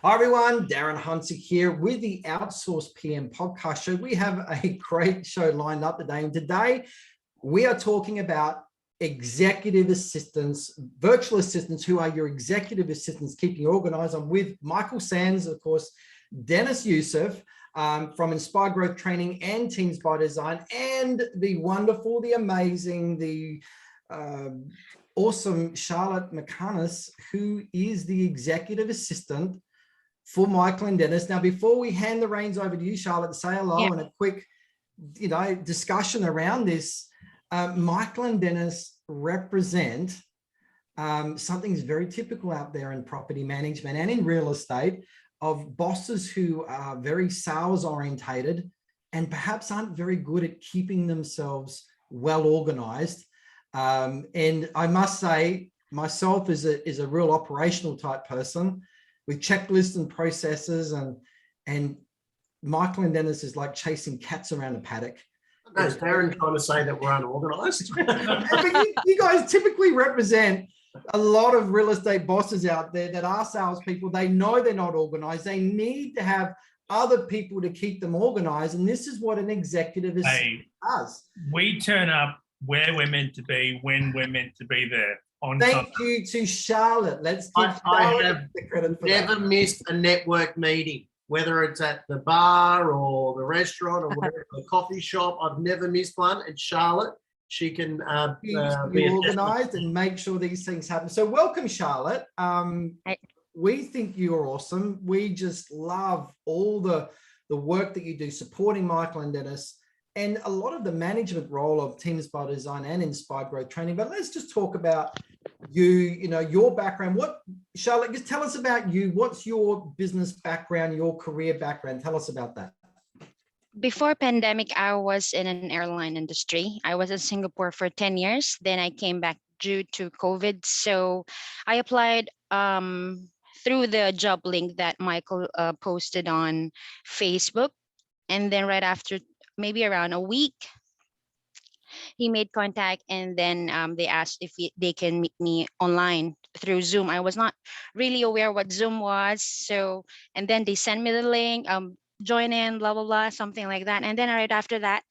Hi everyone, Darren Hunk here with the Outsource PM podcast show. We have a great show lined up today, and today we are talking about executive assistants, virtual assistants who are your executive assistants keeping you organized. I'm with Michael Sands, of course, Dennis Yousef from Inspired Growth Training and Teams by Design, and the wonderful, the amazing, the awesome Charlotte Macanas, who is the executive assistant for Michael and Dennis. Now, before we hand the reins over to you, Charlotte, to say hello and a quick, discussion around this, Michael and Dennis represent something that's very typical out there in property management and in real estate, of bosses who are very sales orientated and perhaps aren't very good at keeping themselves well organized. And I must say, myself is a real operational type person with checklists and processes, and Michael and Dennis is like chasing cats around a paddock. Is Darren trying to say that we're unorganized? But you guys typically represent a lot of real estate bosses out there that are salespeople. They know they're not organized. They need to have other people to keep them organized. And this is what an executive does. We turn up where we're meant to be, when we're meant to be there. Thank you to Charlotte. Let's give Charlotte the credit for that. Never missed a network meeting, whether it's at the bar or the restaurant or whatever, the coffee shop. I've never missed one. And Charlotte, she can be organized and make sure these things happen. So welcome, Charlotte. We think you're awesome. We just love all the work that you do supporting Michael and Dennis, and a lot of the management role of Teams by Design and Inspired Growth Training. But let's just talk about your background. Charlotte, just tell us about you. What's your business background, your career background? Tell us about that. Before pandemic, I was in an airline industry. I was in Singapore for 10 years. Then I came back due to COVID. So I applied through the job link that Michael posted on Facebook. And then right after, maybe around a week, he made contact, and then they asked if they can meet me online through Zoom. I was not really aware what Zoom was. So, and then they sent me the link, join in, blah, blah, blah, something like that. And then right after that,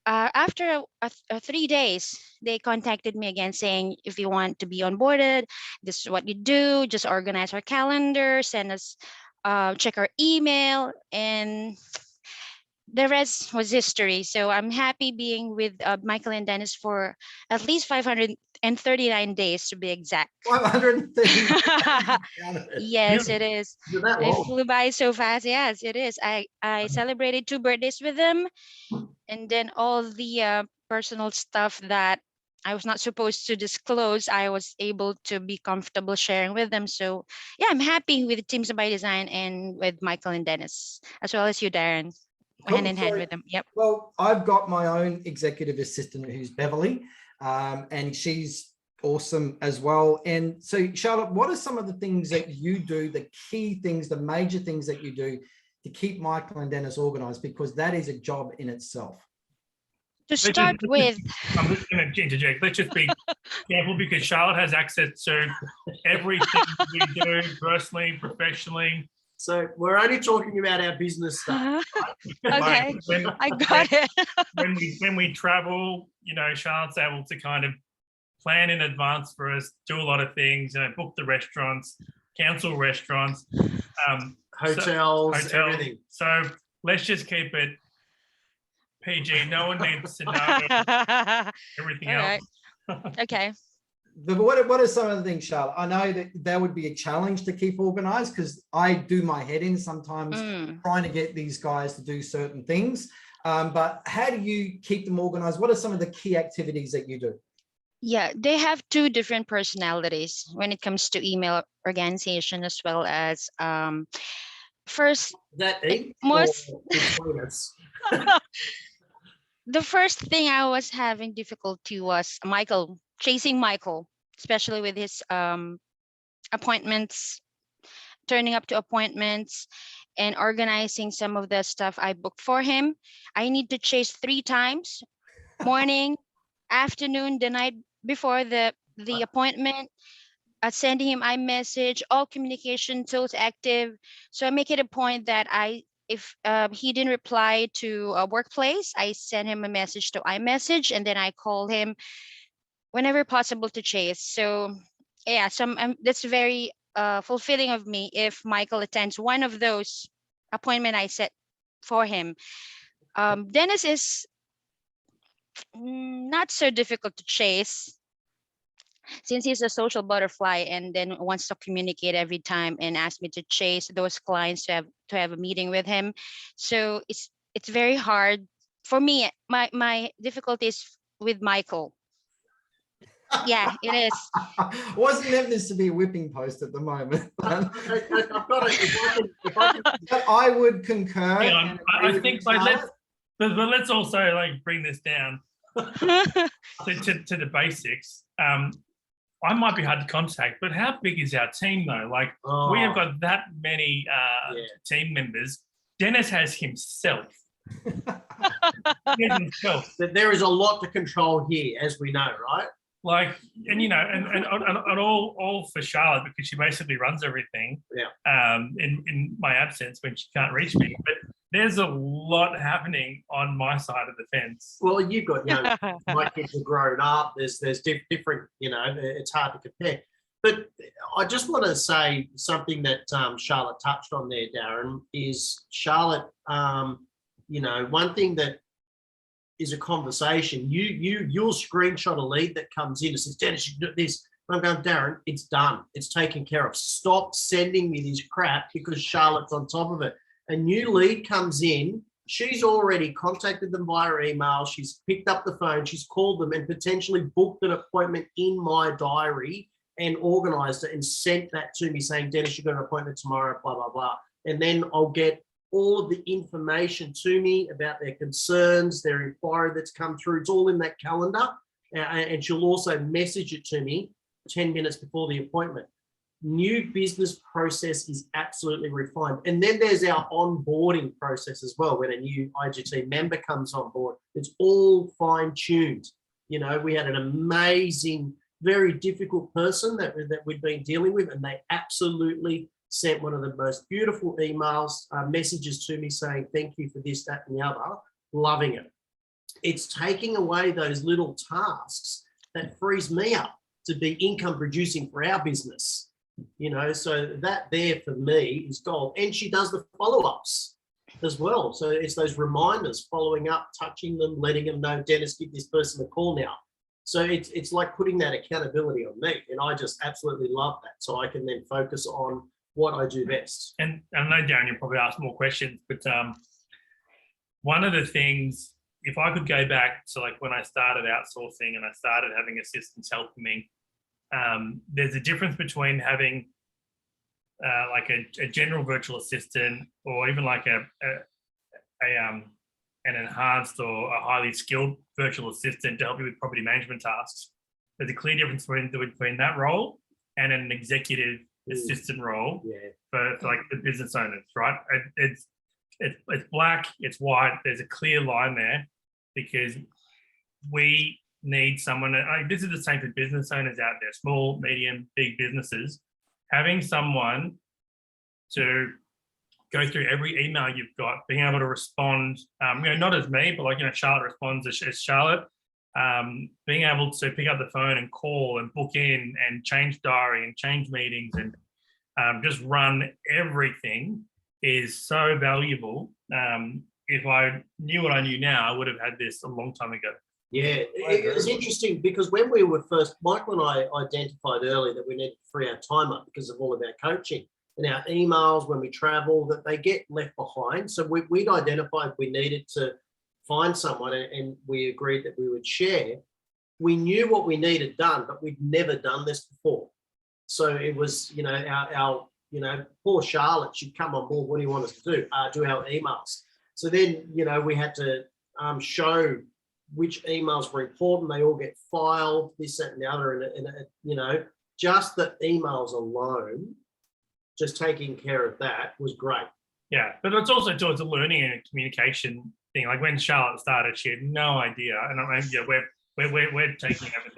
after 3 days, they contacted me again saying, if you want to be onboarded, this is what you do, just organize our calendar, send us, check our email, and the rest was history. So I'm happy being with Michael and Dennis for at least 539 days to be exact. 539. Yes, it is. It flew by so fast. Yes, it is. I celebrated 2 birthdays with them, and then all the personal stuff that I was not supposed to disclose, I was able to be comfortable sharing with them. So yeah, I'm happy with Teams by Design and with Michael and Dennis, as well as you, Darren. Hand in hand with them. Yep. Well, I've got my own executive assistant who's Beverly, and she's awesome as well. And so, Charlotte, what are some of the things that you do, the key things, the major things that you do to keep Michael and Dennis organized? Because that is a job in itself. To start with, I'm just going to interject. Let's just be careful, because Charlotte has access to everything we do, personally, professionally. So we're only talking about our business stuff. Okay, I got it. When we travel, Charlotte's able to kind of plan in advance for us, do a lot of things, book the restaurants, cancel restaurants, hotels, everything. So let's just keep it PG. No one needs to know everything else. Okay. But what are some of the things, Charlotte? I know that would be a challenge to keep organized, because I do my head in sometimes trying to get these guys to do certain things. But how do you keep them organized? What are some of the key activities that you do? Yeah, they have 2 different personalities when it comes to email organization, as well as first. That The first thing I was having difficulty was chasing Michael, especially with his appointments, turning up to appointments and organizing some of the stuff I booked for him. I need to chase 3 times, morning, afternoon, the night before the appointment. sending him iMessage, all communication tools active. So I make it a point that if he didn't reply to a workplace, I send him a message to iMessage, and then I call him whenever possible to chase. So yeah, that's very fulfilling of me if Michael attends one of those appointment I set for him. Dennis is not so difficult to chase since he's a social butterfly and then wants to communicate every time and ask me to chase those clients to have a meeting with him. So it's very hard for me. My difficulty is with Michael. Yeah, it is. Wasn't meant this to be a whipping post at the moment, but I've got it. If I can, but I would concur. Hang on, and agree I with think you, like Charlotte. but let's also like bring this down to the basics. I might be hard to contact, but how big is our team though? Like we have got that many team members. Dennis has himself. He has himself. there is a lot to control here, as we know, right? Like, and you know, and all for Charlotte, because she basically runs everything. Yeah. In my absence when she can't reach me. But there's a lot happening on my side of the fence. Well, you've got, you know, my kids are grown up. There's different, you know, it's hard to compare. But I just want to say something that Charlotte touched on there, Darren, is Charlotte, you know, one thing that is a conversation. You'll screenshot a lead that comes in and says, Dennis, you do this. And I'm going, Darren, it's done. It's taken care of. Stop sending me this crap because Charlotte's on top of it. A new lead comes in. She's already contacted them via email. She's picked up the phone. She's called them and potentially booked an appointment in my diary and organised it and sent that to me saying, Dennis, you've got an appointment tomorrow, blah, blah, blah. And then I'll get all of the information to me about their concerns, their inquiry that's come through. It's all in that calendar. And she'll also message it to me 10 minutes before the appointment. New business process is absolutely refined. And then there's our onboarding process as well. When a new IGT member comes on board, it's all fine-tuned. You know, we had an amazing, very difficult person that we'd been dealing with, and they absolutely sent one of the most beautiful emails, messages to me saying, thank you for this, that, and the other, loving it. It's taking away those little tasks that frees me up to be income producing for our business. You know, so that there for me is gold. And she does the follow-ups as well. So it's those reminders, following up, touching them, letting them know, Dennis, give this person a call now. So it's like putting that accountability on me. And I just absolutely love that. So I can then focus on what I do best. And I know, Darren, you'll probably ask more questions, but one of the things, if I could go back to like when I started outsourcing and I started having assistants helping me, there's a difference between having like a general virtual assistant or even like an enhanced or a highly skilled virtual assistant to help you with property management tasks. There's a clear difference between that role and an executive assistant role for like the business owners, right? It's black, it's white. There's a clear line there because we need someone. This is the same for business owners out there, small, medium, big businesses. Having someone to go through every email you've got, being able to respond, you know, not as me, but like, you know, Charlotte responds as Charlotte. Being able to pick up the phone and call and book in and change diary and change meetings and just run everything is so valuable. If I knew what I knew now, I would have had this a long time ago. Yeah, it was interesting because when we were first, Michael and I identified early that we needed to free our time up because of all of our coaching and our emails when we travel, that they get left behind. So we'd identified we needed to find someone, and we agreed that we would share. We knew what we needed done, but we'd never done this before. So it was, you know, our you know, poor Charlotte, she'd come on board. What do you want us to do? Do our emails. So then, you know, we had to show which emails were important. They all get filed, this, that, and the other. And you know, just the emails alone, just taking care of that was great. Yeah, but it's also towards a learning and a communication thing. Like when Charlotte started, she had no idea. And I mean, yeah, we're taking over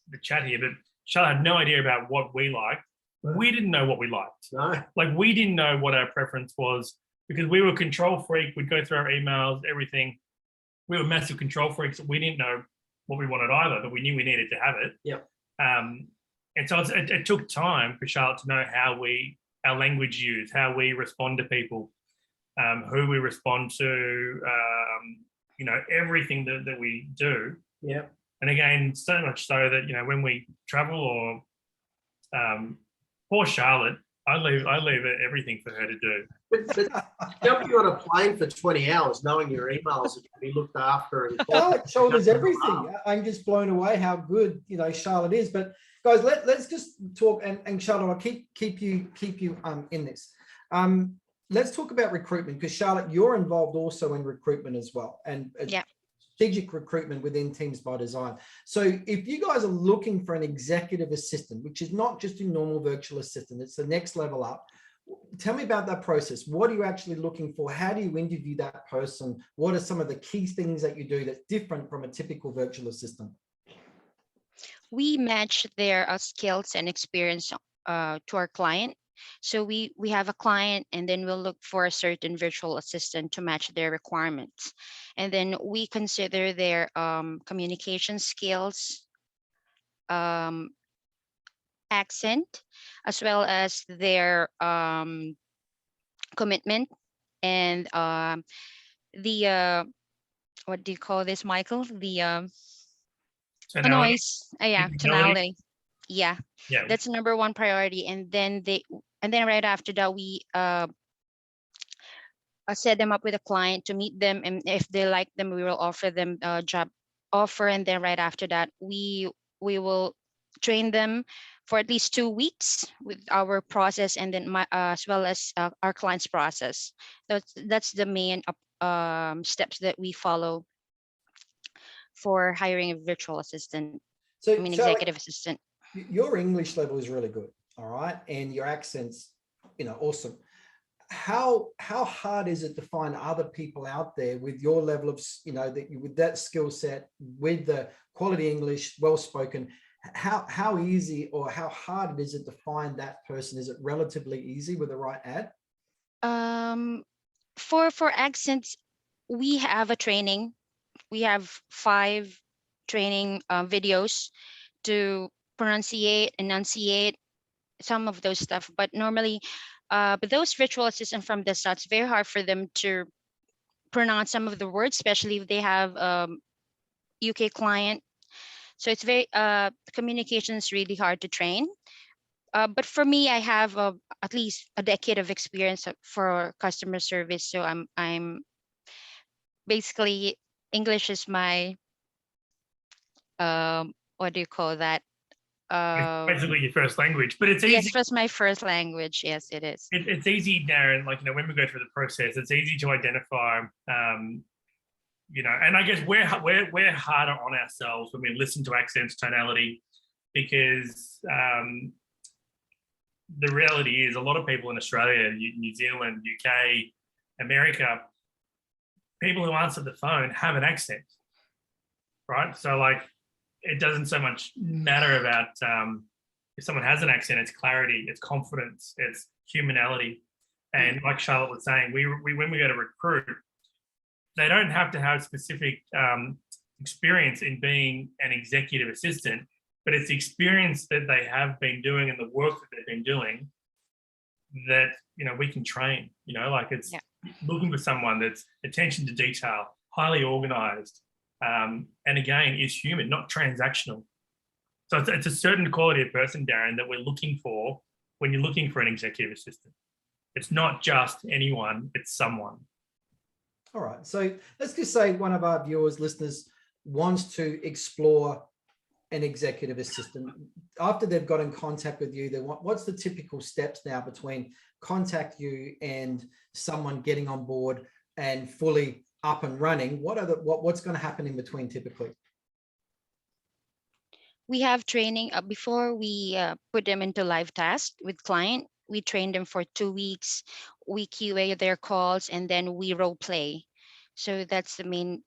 the chat here, but Charlotte had no idea about what we liked. We didn't know what we liked. No. Like, we didn't know what our preference was because we were control freak. We'd go through our emails, everything. We were massive control freaks. We didn't know what we wanted either, but we knew we needed to have it. Yep. And so it took time for Charlotte to know our language use, how we respond to people, who we respond to, everything that we do. Yeah. And again, so much so that, when we travel or poor Charlotte, I leave everything for her to do. But jumping on a plane for 20 hours, knowing your emails are going to be looked after. And Charlotte shoulders everything. I'm just blown away how good Charlotte is. But guys, let's just talk. And Charlotte, I'll keep you in this. Let's talk about recruitment, because Charlotte, you're involved also in recruitment as well, and strategic recruitment within Teams by Design. So if you guys are looking for an executive assistant, which is not just a normal virtual assistant, it's the next level up. Tell me about that process. What are you actually looking for? How do you interview that person? What are some of the key things that you do that's different from a typical virtual assistant? We match their skills and experience to our client. So we have a client, and then we'll look for a certain virtual assistant to match their requirements. And then we consider their communication skills, accent, as well as their commitment, and the what do you call this, Michael? The noise. Tonality. Yeah, that's number one priority. And then right after that, we set them up with a client to meet them, and if they like them, we will offer them a job offer. And then right after that, we will train them for at least 2 weeks with our process, and then as well as our client's process. That's the main steps that we follow for hiring a virtual assistant. So, executive assistant. Your English level is really good, all right, and your accent's, awesome. How hard is it to find other people out there with your level of, with that skill set, with the quality English, well spoken? How easy or how hard is it to find that person? Is it relatively easy with the right ad? For accents, we have a training. We have 5 training videos to enunciate some of those stuff. But normally, but those virtual assistants from the start, it's very hard for them to pronounce some of the words, especially if they have UK client. So it's very communication is really hard to train. But for me, I have at least a decade of experience for customer service. So I'm basically, English is my what do you call that? Basically your first language, but it's easy. Yes, it was my first language. Yes, it is. It's easy, Darren. Like, when we go through the process, it's easy to identify. And I guess we're harder on ourselves when we listen to accents, tonality, because the reality is a lot of people in Australia, New Zealand, UK, America, people who answer the phone have an accent, right? So it doesn't so much matter about if someone has an accent, it's clarity, it's confidence, it's humanality. And like Charlotte was saying, we when we go to recruit, they don't have to have specific experience in being an executive assistant, but it's the experience that they have been doing and the work that they've been doing that, we can train, it's looking for someone that's attention to detail, highly organized, and again, is human, not transactional. So it's a certain quality of person, Darren, that we're looking for when you're looking for an executive assistant. It's not just anyone, it's someone. All right. So let's just say one of our viewers, listeners, wants to explore an executive assistant. After they've got in contact with you, what's the typical steps now between contact you and someone getting on board and fully up and running? What's going to happen in between typically? We have training before we put them into live task with client. We train them for 2 weeks. We QA their calls, and then we role play. So that's the main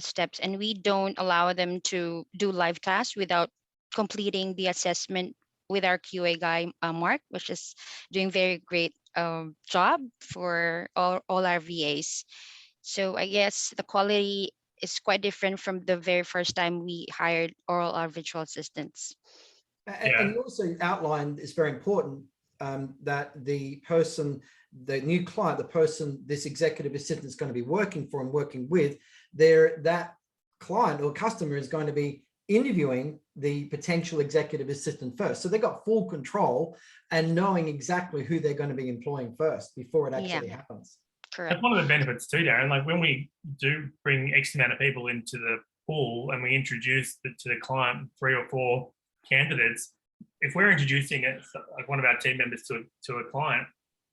steps. And we don't allow them to do live tasks without completing the assessment with our QA guy, Mark, which is doing very great job for all our VAs. So I guess the quality is quite different from the very first time we hired all our virtual assistants. And you also outlined, it's very important, that the person, the new client, the person this executive assistant is going to be working for and working with, that client or customer is going to be interviewing the potential executive assistant first. So they've got full control and knowing exactly who they're going to be employing first before it actually happens. Correct. That's one of the benefits too, Darren. Like when we do bring X amount of people into the pool and we introduce to the client 3 or 4 candidates, if we're introducing it, like one of our team members to a client,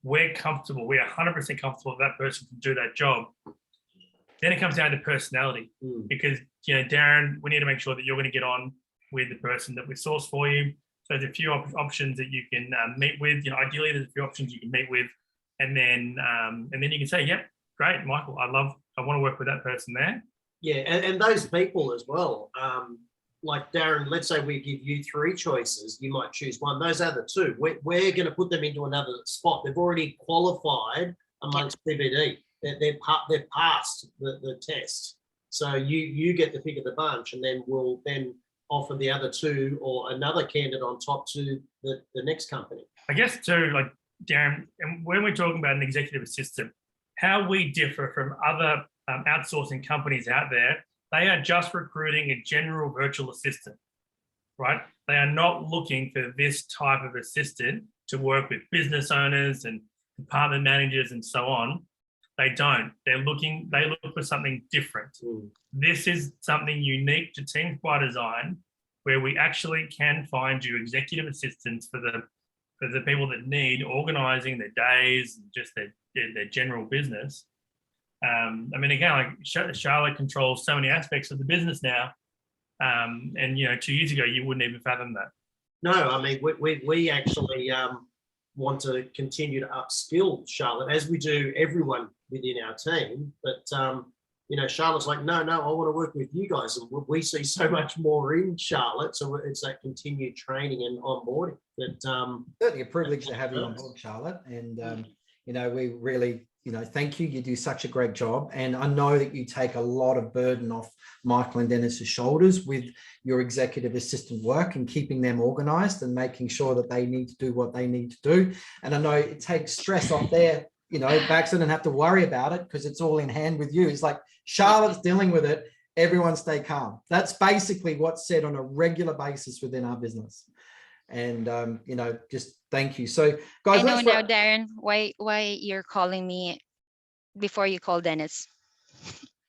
we're comfortable. We're 100% comfortable that person can do that job. Then it comes down to personality, because Darren, we need to make sure that you're going to get on with the person that we source for you. So there's a few options that you can meet with. Ideally, there's a few options you can meet with, and then you can say, "Yep, great, Michael. I want to work with that person there." Yeah, and those people as well. Like Darren, let's say we give you 3 choices, you might choose one. Those other 2, we're going to put them into another spot. They've already qualified amongst PBD. They've passed the test. So you get the pick of the bunch, and then we'll then offer the other 2 or another candidate on top to the next company. I guess too, like Darren, and when we're talking about an executive assistant, how we differ from other outsourcing companies out there, they are just recruiting a general virtual assistant, right? They are not looking for this type of assistant to work with business owners and department managers and so on. They don't. They look for something different. This is something unique to Teams by Design, where we actually can find you executive assistants for the people that need organising their days, just their general business. Again, like Charlotte controls so many aspects of the business now, and 2 years ago you wouldn't even fathom that. No, we actually want to continue to upskill Charlotte, as we do everyone within our team. But Charlotte's like, no, I want to work with you guys, and we see so much more in Charlotte. So it's that continued training and onboarding. That certainly a privilege to have you on board, Charlotte, and we really. Thank you. You do such a great job. And I know that you take a lot of burden off Michael and Dennis's shoulders with your executive assistant work and keeping them organized and making sure that they need to do what they need to do. And I know it takes stress off their, backs, and don't have to worry about it because it's all in hand with you. It's like Charlotte's dealing with it. Everyone stay calm. That's basically what's said on a regular basis within our business. And, just thank you. So guys, I know now, Darren, why you're calling me before you call Dennis.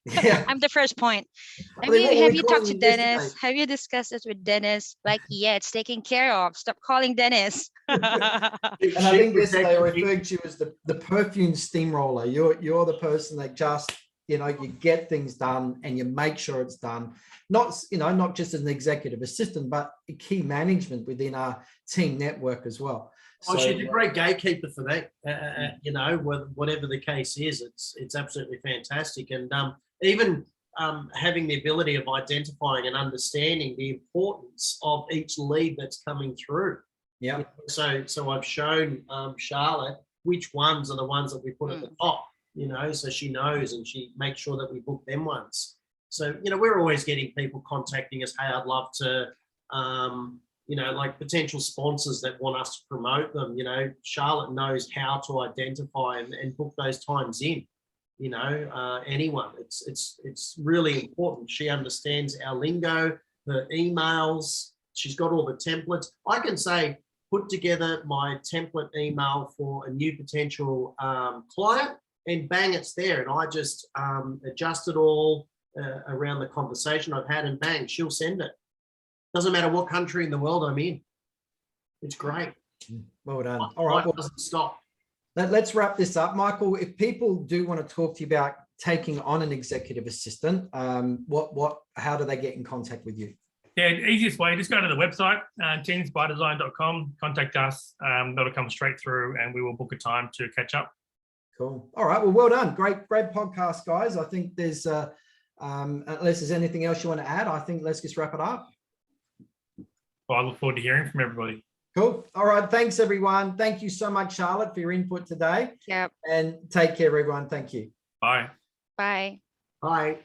Yeah. I'm the first point. Have you talked to Dennis? Have you discussed this with Dennis? Like, yeah, it's taken care of. Stop calling Dennis. And I think yesterday I referred to you as the perfume steamroller. You're the person that just, you get things done and you make sure it's done. Not just as an executive assistant, but key management within our team network as well. So, she's a great gatekeeper for that. Whatever the case is, it's absolutely fantastic. And even having the ability of identifying and understanding the importance of each lead that's coming through. Yeah. So I've shown Charlotte which ones are the ones that we put at the top. So she knows, and she makes sure that we book them ones. So, we're always getting people contacting us. Hey, I'd love to, like potential sponsors that want us to promote them. Charlotte knows how to identify and book those times in, anyone. It's really important. She understands our lingo, her emails. She's got all the templates. I can say, put together my template email for a new potential client, and bang, it's there. And I just adjust it all around the conversation I've had, and bang, she'll send it. Doesn't matter what country in the world I'm in. It's great. Well done. All right. Well, doesn't stop. Let's wrap this up. Michael, if people do want to talk to you about taking on an executive assistant, how do they get in contact with you? Yeah, easiest way, just go to the website, teamsbydesign.com, contact us. That'll come straight through and we will book a time to catch up. Cool. All right. Well done. Great podcast, guys. I think there's, unless there's anything else you want to add, I think let's just wrap it up. Well, I look forward to hearing from everybody. Cool. All right. Thanks, everyone. Thank you so much, Charlotte, for your input today. Yep. And take care, everyone. Thank you. Bye. Bye. Bye.